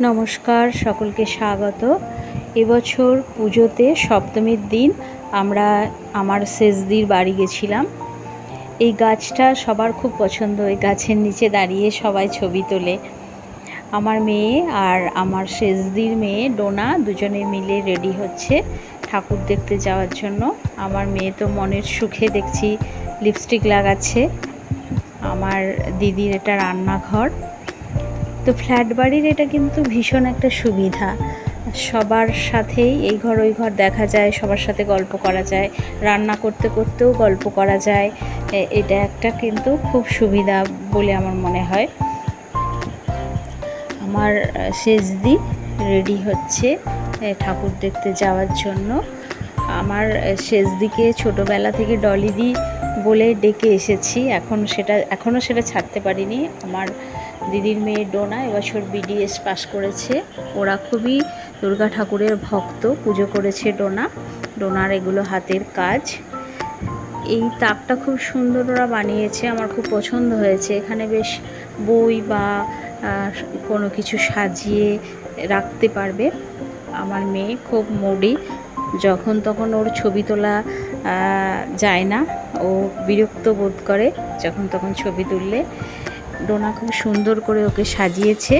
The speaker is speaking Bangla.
নমস্কার, সকলকে স্বাগত। এবছর পুজোতে সপ্তমীর দিন আমরা আমার সেজদির বাড়ি গেছিলাম। এই গাছটা সবার খুব পছন্দ। এই গাছের নিচে দাঁড়িয়ে সবাই ছবি তোলে। আমার মেয়ে আর আমার সেজদির মেয়ে ডোনা দুজনে মিলে রেডি হচ্ছে ঠাকুর দেখতে যাওয়ার জন্য। আমার মেয়ে তো মনের সুখে দেখছি লিপস্টিক লাগাচ্ছে। আমার দিদির এটা রান্নাঘর। তো ফ্ল্যাট বাড়ির এটা কিন্তু ভীষণ একটা সুবিধা। সবার সাথেই এই ঘর ওই ঘর দেখা যায়, সবার সাথে গল্প করা যায়, রান্না করতে করতেও গল্প করা যায়। এটা একটা কিন্তু খুব সুবিধা বলে আমার মনে হয়। আমার সেজদি রেডি হচ্ছে ঠাকুর দেখতে যাওয়ার জন্য। আমার সেজদিকে ছোটোবেলা থেকে ডলিদি বলে ডেকে এসেছি, এখনও সেটা ছাড়তে পারিনি। আমার দিদির মেয়ে ডোনা এবছর বিডিএস পাস করেছে। ওরা খুবই দুর্গা ঠাকুরের ভক্ত, পুজো করেছে ডোনার এগুলো হাতের কাজ। এই তাকটা খুব সুন্দর ওরা বানিয়েছে, আমার খুব পছন্দ হয়েছে। এখানে বেশ বই বা কোনো কিছু সাজিয়ে রাখতে পারবে। আমার মেয়ে খুব মুডি, যখন তখন ওর ছবি তোলা যায় না, ও বিরক্ত বোধ করে যখন তখন ছবি তুললে। ডোনা খুব সুন্দর করে ওকে সাজিয়েছে।